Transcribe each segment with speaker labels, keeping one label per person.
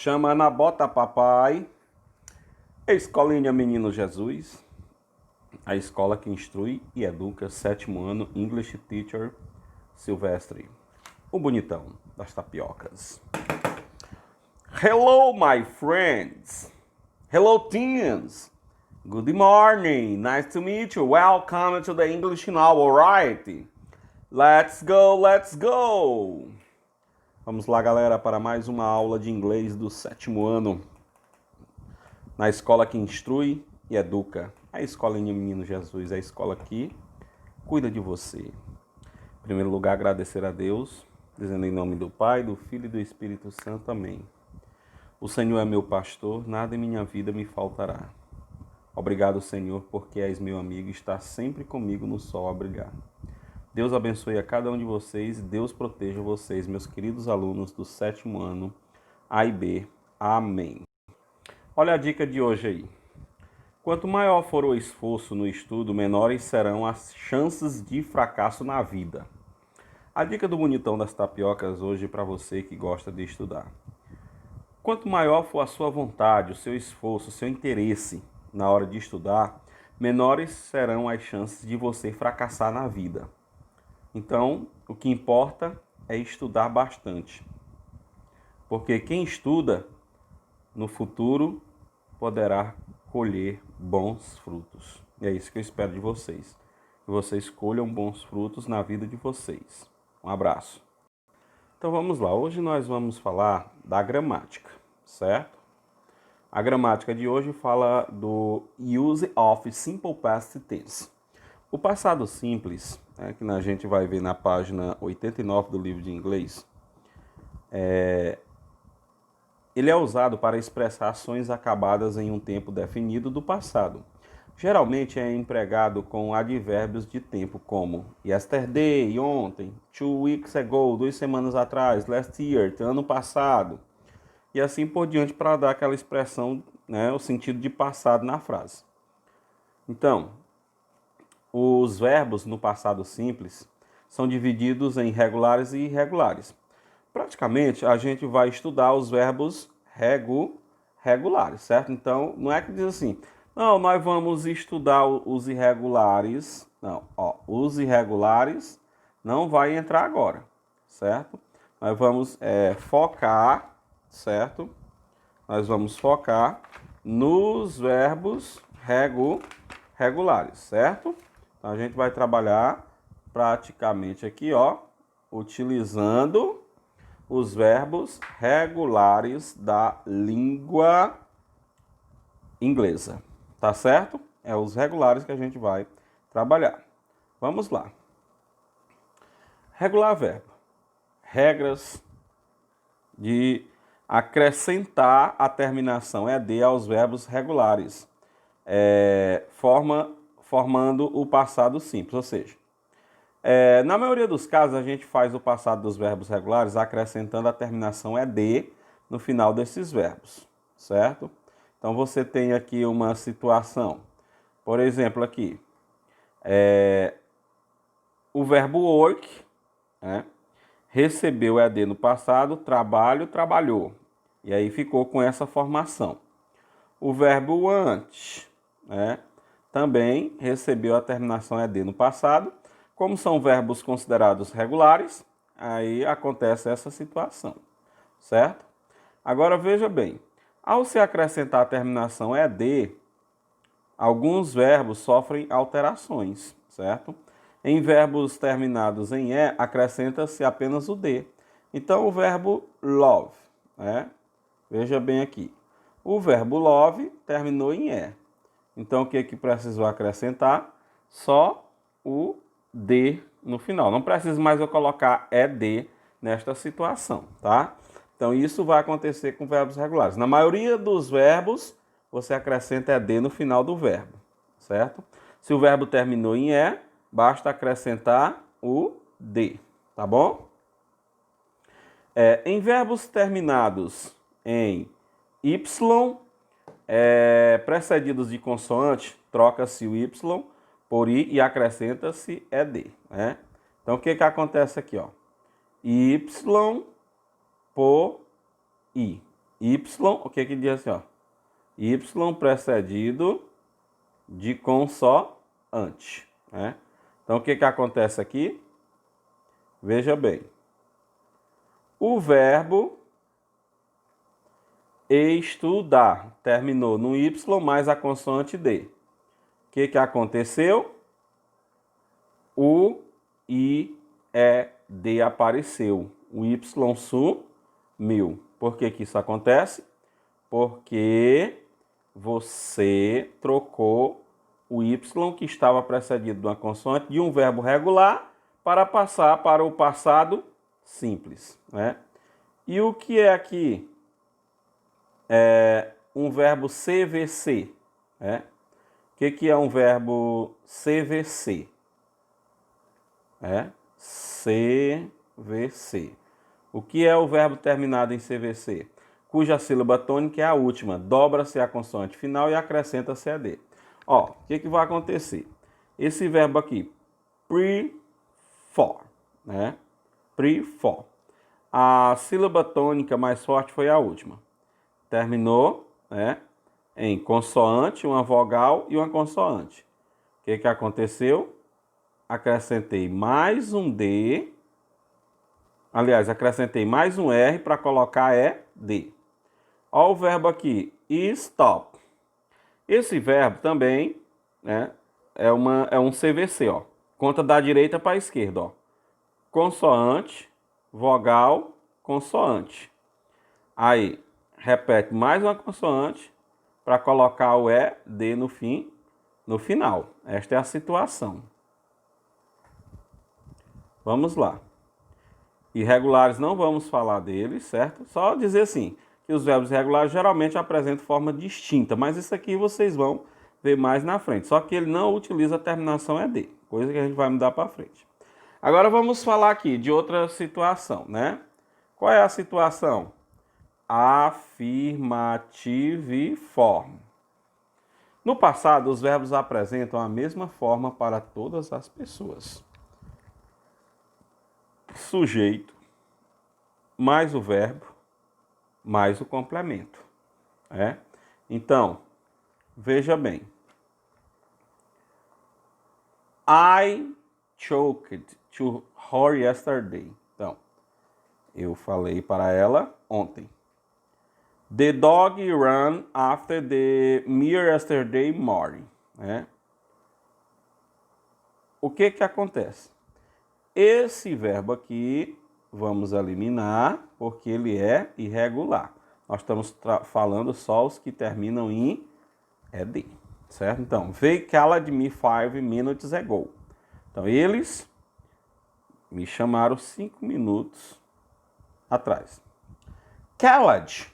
Speaker 1: Chama na bota papai. Escolinha Menino Jesus. A escola que instrui e educa, 7º ano, English Teacher Silvestre. O bonitão das tapiocas. Hello, my friends. Hello, teens. Good morning. Nice to meet you. Welcome to the English Now, alright? Let's go, let's go. Vamos lá, galera, para mais uma aula de inglês do 7º ano. Na escola que instrui e educa. A Escolinha Menino Jesus, a escola que cuida de você. Em primeiro lugar, agradecer a Deus, dizendo em nome do Pai, do Filho e do Espírito Santo. Amém. O Senhor é meu pastor, nada em minha vida me faltará. Obrigado, Senhor, porque és meu amigo e está sempre comigo no sol a brilhar. Deus abençoe a cada um de vocês e Deus proteja vocês, meus queridos alunos do 7º ano A e B. Amém. Olha a dica de hoje aí. Quanto maior for o esforço no estudo, menores serão as chances de fracasso na vida. A dica do bonitão das tapiocas hoje para você que gosta de estudar. Quanto maior for a sua vontade, o seu esforço, o seu interesse na hora de estudar, menores serão as chances de você fracassar na vida. Então, o que importa é estudar bastante. Porque quem estuda, no futuro, poderá colher bons frutos. E é isso que eu espero de vocês. Que vocês colham bons frutos na vida de vocês. Um abraço. Então vamos lá. Hoje nós vamos falar da gramática, certo? A gramática de hoje fala do use of simple past tense. O passado simples, que a gente vai ver na página 89 do livro de inglês, ele é usado para expressar ações acabadas em um tempo definido do passado. Geralmente é empregado com advérbios de tempo como yesterday, ontem, 2 weeks ago, 2 semanas atrás, last year, ano passado, e assim por diante para dar aquela expressão, o sentido de passado na frase. Então, os verbos no passado simples são divididos em regulares e irregulares. Praticamente, a gente vai estudar os verbos regulares, certo? Então, não é que diz assim, não, nós vamos estudar os irregulares. Não, os irregulares não vai entrar agora, certo? Nós vamos focar, certo? Nós vamos focar nos verbos regulares, certo? Então, a gente vai trabalhar praticamente aqui, utilizando os verbos regulares da língua inglesa, tá certo? É os regulares que a gente vai trabalhar. Vamos lá. Regular verbo. Regras de acrescentar a terminação ED aos verbos regulares. Formando o passado simples, ou seja, na maioria dos casos a gente faz o passado dos verbos regulares acrescentando a terminação ED no final desses verbos, certo? Então você tem aqui uma situação, por exemplo aqui, o verbo work, recebeu ED no passado, trabalho, trabalhou, e aí ficou com essa formação. O verbo want, também recebeu a terminação ED no passado. Como são verbos considerados regulares, aí acontece essa situação, certo? Agora veja bem, ao se acrescentar a terminação ED, alguns verbos sofrem alterações, certo? Em verbos terminados em E, acrescenta-se apenas o D. Então o verbo love, veja bem aqui, o verbo love terminou em E. Então, o que precisou acrescentar? Só o D no final. Não precisa mais eu colocar ED nesta situação, tá? Então, isso vai acontecer com verbos regulares. Na maioria dos verbos, você acrescenta ED no final do verbo, certo? Se o verbo terminou em E, basta acrescentar o D, tá bom? Em verbos terminados em Y, precedidos de consoante, troca-se o Y por I e acrescenta-se ED. Então, o que acontece aqui? Y por I. Y, o que que diz assim, ó? Y precedido de consoante, né? Então, o que que acontece aqui? Veja bem. O verbo estudar terminou no Y mais a consoante D. O que que aconteceu? O I, E, D apareceu. O Y sumiu. Por que que isso acontece? Porque você trocou o Y que estava precedido de uma consoante de um verbo regular para passar para o passado simples, né? E o que é aqui? É um verbo CVC, né? O que é um verbo CVC? CVC. O que é o verbo terminado em CVC? Cuja sílaba tônica é a última, dobra-se a consoante final e acrescenta-se a D. Ó, o que vai acontecer? Esse verbo aqui, prefer, né? Prefer. A sílaba tônica mais forte foi a última. Terminou, né, em consoante, uma vogal e uma consoante. O que aconteceu? Acrescentei mais um D. Aliás, acrescentei mais um R para colocar ED. Olha o verbo aqui, stop. Esse verbo também, né, é um CVC, ó. Conta da direita para a esquerda, ó. Consoante, vogal, consoante. Aí, repete mais uma consoante para colocar o ED no final. Esta é a situação. Vamos lá. Irregulares não vamos falar deles, certo? Só dizer assim, que os verbos irregulares geralmente apresentam forma distinta, mas isso aqui vocês vão ver mais na frente. Só que ele não utiliza a terminação ED, coisa que a gente vai mudar para frente. Agora vamos falar aqui de outra situação, né? Qual é a situação? Afirmativiforme. No passado, os verbos apresentam a mesma forma para todas as pessoas. Sujeito, mais o verbo, mais o complemento. Então, veja bem. I choked to her yesterday. Então, eu falei para ela ontem. The dog ran after the mere yesterday morning. O que acontece? Esse verbo aqui, vamos eliminar, porque ele é irregular. Nós estamos falando só os que terminam em ED, certo? Então, they called me 5 minutes ago. Então, eles me chamaram 5 minutos atrás. Called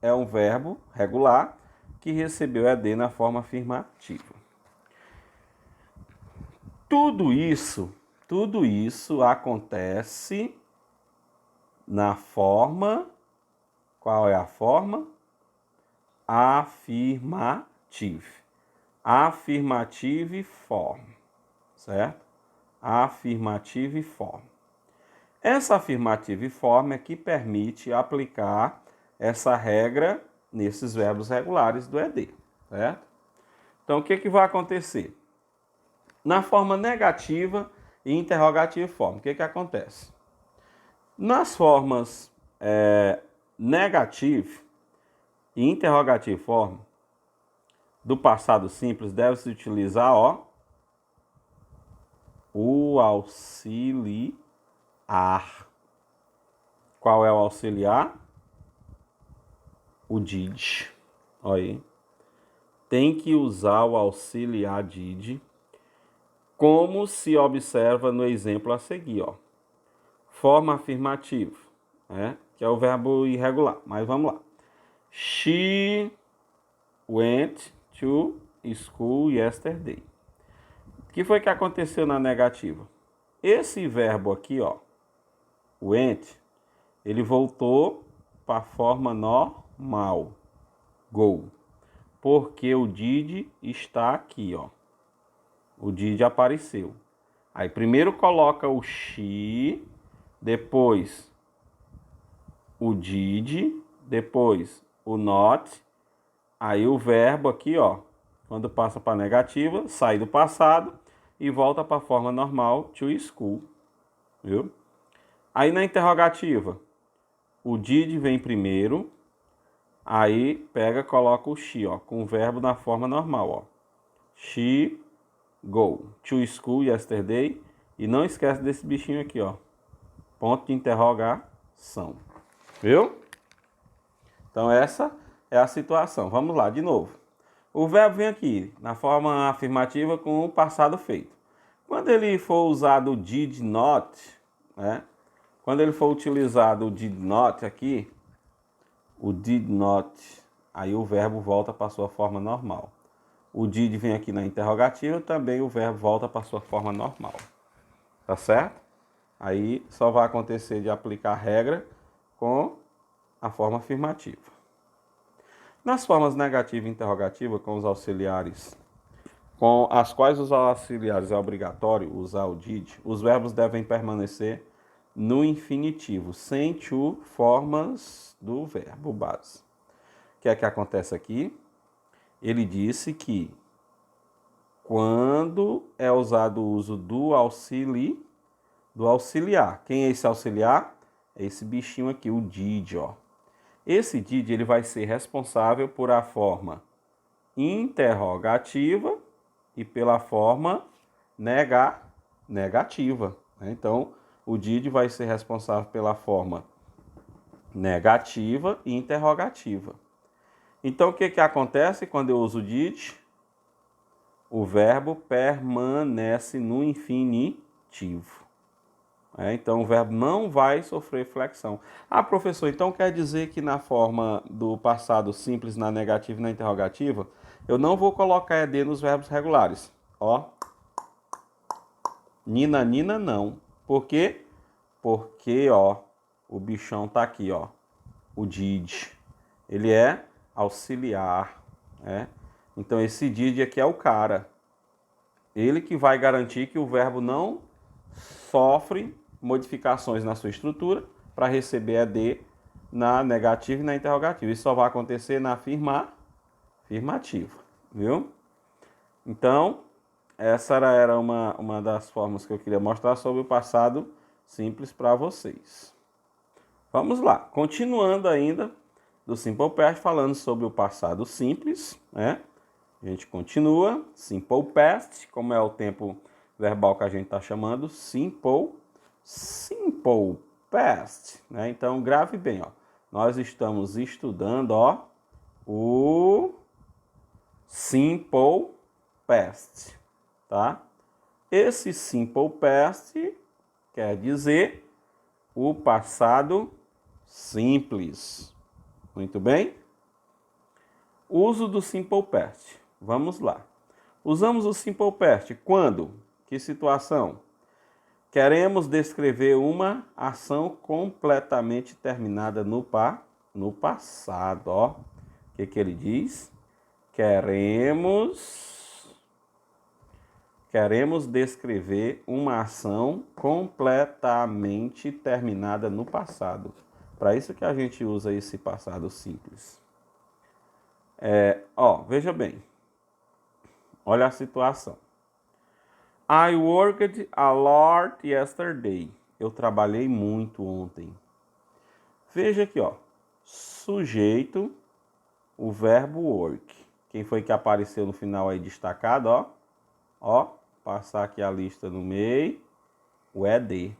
Speaker 1: é um verbo regular que recebeu ED na forma afirmativa. Tudo isso acontece na forma, qual é a forma? Afirmative. Affirmative form, certo? Affirmative form. Essa affirmative form é que permite aplicar essa regra nesses verbos regulares do ED, certo? Então, o que vai acontecer? Na forma negativa e interrogativa forma, o que acontece? Nas formas negative e interrogative forma do passado simples, deve-se utilizar o auxiliar. Qual é o auxiliar? O did. Olha aí. Tem que usar o auxiliar did, como se observa no exemplo a seguir, ó. Forma afirmativa, que é o verbo irregular. Mas vamos lá. She went to school yesterday. O que foi que aconteceu na negativa? Esse verbo aqui, ó, went, ele voltou para a forma normal, go. Porque o did está aqui, ó. O did apareceu. Aí primeiro coloca o she, depois o did, depois o not, aí o verbo aqui, ó, quando passa para negativa, sai do passado e volta para a forma normal, to school, viu? Aí na interrogativa, o did vem primeiro, aí pega, coloca o she, ó, com o verbo na forma normal, ó. She go to school yesterday. E não esquece desse bichinho aqui, ó. Ponto de interrogação. Viu? Então essa é a situação. Vamos lá, de novo. O verbo vem aqui na forma afirmativa com o passado feito. Quando ele for usado o did not, né? Quando ele for utilizado o did not aqui, o did not, aí o verbo volta para a sua forma normal. O did vem aqui na interrogativa, também o verbo volta para a sua forma normal. Tá certo? Aí só vai acontecer de aplicar a regra com a forma afirmativa. Nas formas negativa e interrogativa, com os auxiliares, com as quais os auxiliares é obrigatório usar o did, os verbos devem permanecer no infinitivo, sem to formas do verbo base. O que é que acontece aqui? Ele disse que quando é usado o uso do auxiliar. Quem é esse auxiliar? É esse bichinho aqui, o did, ó. Esse did ele vai ser responsável por a forma interrogativa e pela forma negativa. Né? Então, o did vai ser responsável pela forma negativa e interrogativa. Então, o que acontece quando eu uso o did? O verbo permanece no infinitivo. Então, o verbo não vai sofrer flexão. Ah, professor, então quer dizer que na forma do passado simples, na negativa e na interrogativa, eu não vou colocar ED nos verbos regulares. Ó. Nina, nina, não. Por quê? Porque, ó, o bichão tá aqui, ó. O did. Ele é auxiliar, né? Então, esse did aqui é o cara. Ele que vai garantir que o verbo não sofre modificações na sua estrutura para receber ED na negativa e na interrogativa. Isso só vai acontecer na afirmativa, viu? Então, essa era uma das formas que eu queria mostrar sobre o passado simples para vocês. Vamos lá, continuando ainda do Simple Past, falando sobre o passado simples, né? A gente continua, Simple Past, como é o tempo verbal que a gente está chamando, Simple Past, né? Então, grave bem, ó. Nós estamos estudando, ó, o Simple Past, tá? Esse Simple Past quer dizer o passado simples. Muito bem? Uso do Simple Past. Vamos lá. Usamos o Simple Past quando? Que situação? Queremos descrever uma ação completamente terminada no passado. Ó. O que ele diz? Queremos descrever uma ação completamente terminada no passado. Para isso que a gente usa esse passado simples. Veja bem. Olha a situação. I worked a lot yesterday. Eu trabalhei muito ontem. Veja aqui, ó. Sujeito, o verbo work. Quem foi que apareceu no final aí destacado, ó? Ó, passar aqui a lista no meio. O ED,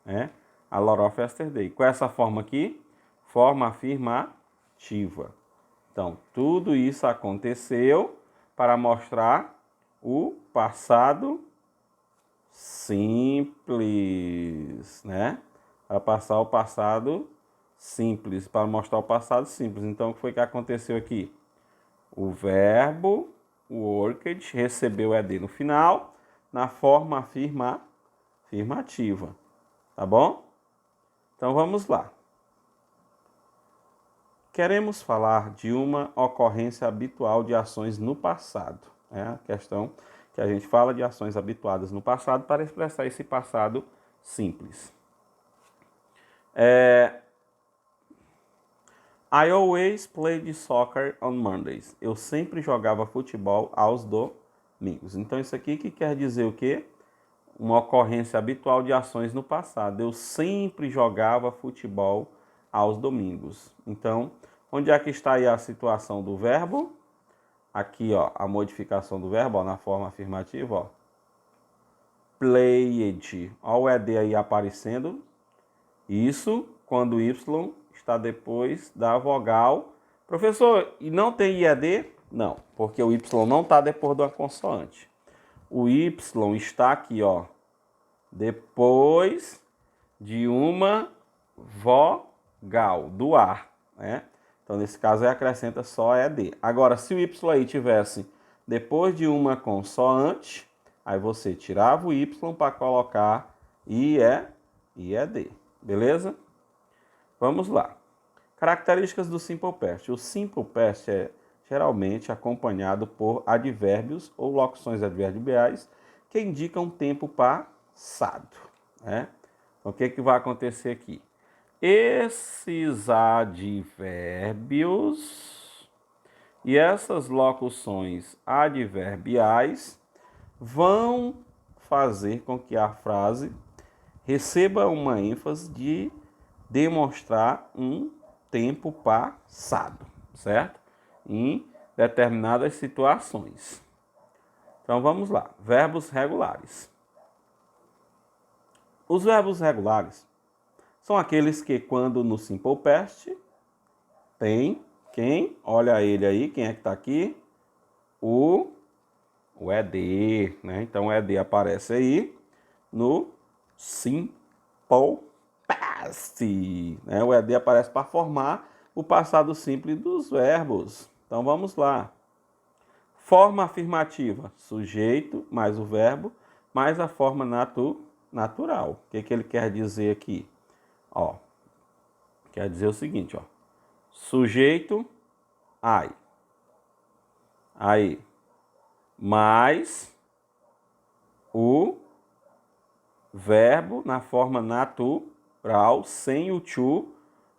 Speaker 1: né? A lot of yesterday. Qual é essa forma aqui? Forma afirmativa. Então, tudo isso aconteceu para mostrar o passado simples, né? Para passar o passado simples, para mostrar o passado simples. Então, o que foi que aconteceu aqui? O verbo worked recebeu ED no final, na forma afirmativa. Tá bom? Então, vamos lá. Queremos falar de uma ocorrência habitual de ações no passado. É a questão que a gente fala de ações habituadas no passado para expressar esse passado simples. I always played soccer on Mondays. Eu sempre jogava futebol aos domingos. Então isso aqui que quer dizer o quê? Uma ocorrência habitual de ações no passado. Eu sempre jogava futebol aos domingos. Então, onde é que está aí a situação do verbo? Aqui, ó, a modificação do verbo, ó, na forma afirmativa, ó. Played. Olha o ED aí aparecendo. Isso quando o Y está depois da vogal. Professor, e não tem IED? Não, porque o Y não está depois da consoante. O Y está aqui, ó, depois de uma vogal, do ar, né? Então, nesse caso, aí acrescenta só ED. Agora, se o Y aí tivesse depois de uma consoante, aí você tirava o Y para colocar IED, beleza? Vamos lá. Características do Simple Past. O Simple Past é geralmente acompanhado por advérbios ou locuções adverbiais que indicam tempo passado, né? Então, o que vai acontecer aqui? Esses advérbios e essas locuções adverbiais vão fazer com que a frase receba uma ênfase de demonstrar um tempo passado, certo? Em determinadas situações. Então vamos lá, verbos regulares. Os verbos regulares são aqueles que, quando no Simple Past, tem quem? Olha ele aí, quem é que está aqui? O ED, né? Então o ED aparece aí no Simple Past, né? O ED aparece para formar o passado simples dos verbos. Então vamos lá. Forma afirmativa, sujeito mais o verbo mais a forma natural. O que ele quer dizer aqui? Ó, quer dizer o seguinte, ó. Sujeito, I. Aí, mais o verbo na forma natural, sem o to,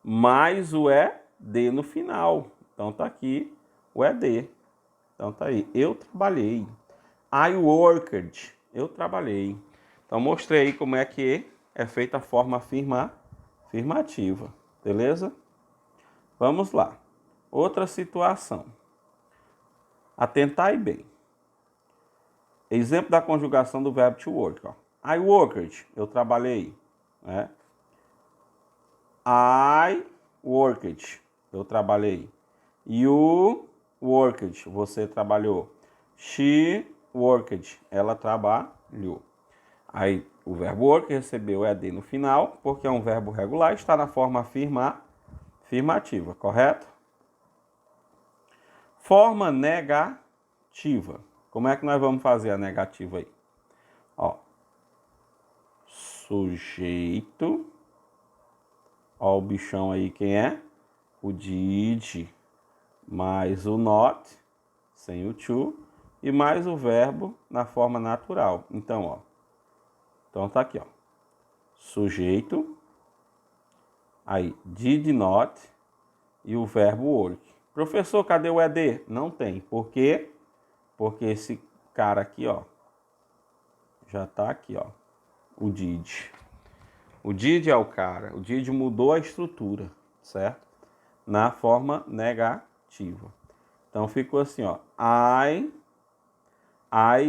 Speaker 1: mais o ED no final. Então tá aqui o ED. Então tá aí, eu trabalhei. I worked, eu trabalhei. Então mostrei aí como é que é feita a forma afirmativa, beleza? Vamos lá. Outra situação. Atentai bem. Exemplo da conjugação do verbo to work. Ó. I worked, eu trabalhei. Né? I worked, eu trabalhei. You worked, você trabalhou. She worked, ela trabalhou. Aí o verbo work recebeu ED no final, porque é um verbo regular, está na forma afirmativa, correto? Forma negativa. Como é que nós vamos fazer a negativa aí? Ó, sujeito, ó o bichão aí, quem é? O did, mais o not, sem o to, e mais o verbo na forma natural. Então, ó, então tá aqui, ó, sujeito, aí did not e o verbo work. Professor, cadê o ED? Não tem. Por quê? Porque esse cara aqui, ó, já tá aqui, ó, o did. O did é o cara. O did mudou a estrutura, certo? Na forma negativa. Então ficou assim, ó, I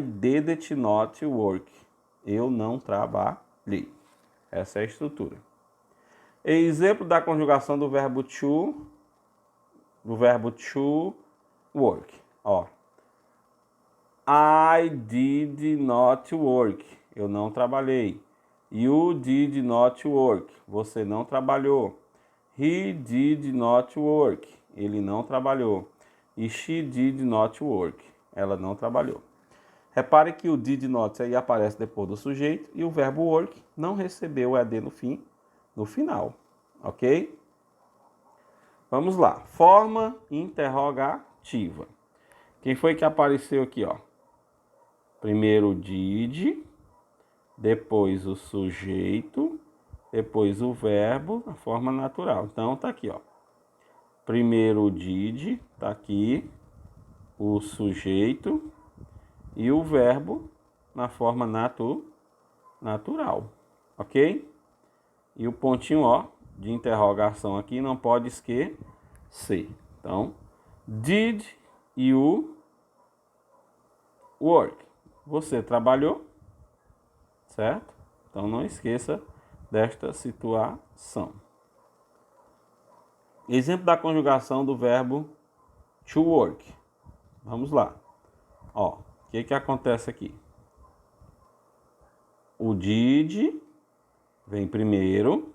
Speaker 1: did not work. Eu não trabalhei. Essa é a estrutura. Exemplo da conjugação do verbo to work. Ó, I did not work. Eu não trabalhei. You did not work. Você não trabalhou. He did not work. Ele não trabalhou. E she did not work. Ela não trabalhou. Repare que o did not aí aparece depois do sujeito e o verbo work não recebeu o ED no final. Ok? Vamos lá. Forma interrogativa. Quem foi que apareceu aqui, ó? Primeiro o did, depois o sujeito, depois o verbo, a forma natural. Então tá aqui, ó. Primeiro o did, tá aqui, o sujeito e o verbo na forma natural, ok? E o pontinho, ó, de interrogação aqui não pode esquecer. Então, did you work? Você trabalhou, certo? Então não esqueça desta situação. Exemplo da conjugação do verbo to work. Vamos lá. Ó, o que acontece aqui? O did vem primeiro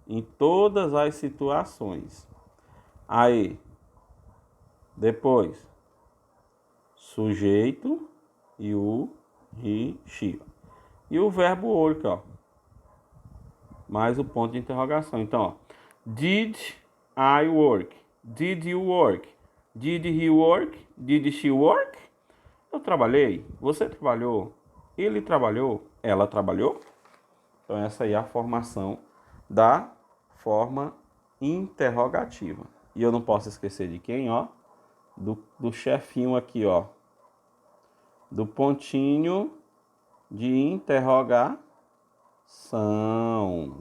Speaker 1: em todas as situações. Aí, depois, sujeito e o he, she. E o verbo work, ó. Mais o ponto de interrogação. Então, ó, did I work? Did you work? Did he work? Did she work? Eu trabalhei. Você trabalhou? Ele trabalhou? Ela trabalhou? Então, essa aí é a formação da forma interrogativa. E eu não posso esquecer de quem, ó? Do chefinho aqui, ó. Do pontinho de interrogação.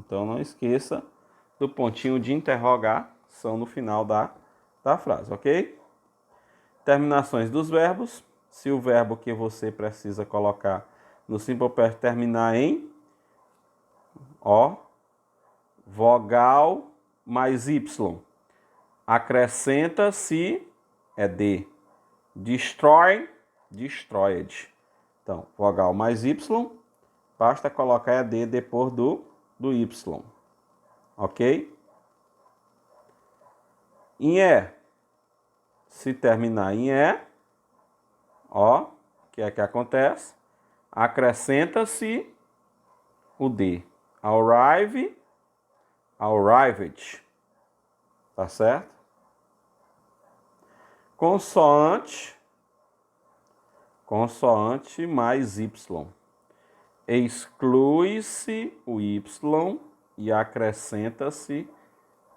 Speaker 1: Então, não esqueça do pontinho de interrogação no final da frase, ok? Terminações dos verbos. Se o verbo que você precisa colocar no Simple Past terminar em O, vogal mais Y, acrescenta-se é D. Destroy, destroyed. Então, vogal mais Y, basta colocar é D depois do Y. Ok? Em E, se terminar em E, ó, o que é que acontece? Acrescenta-se o D. Arrive, arrived. Tá certo? Consoante, consoante mais Y. Exclui-se o Y e acrescenta-se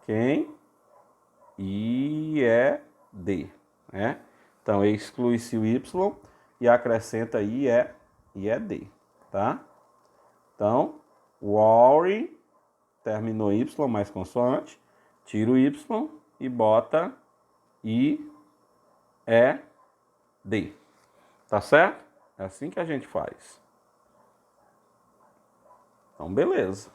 Speaker 1: quem? IED, né? Então, exclui-se o Y e acrescenta IED, tá? Então, worry, terminou Y mais consoante, tira o Y e bota IED. Tá certo? É assim que a gente faz. Então, beleza.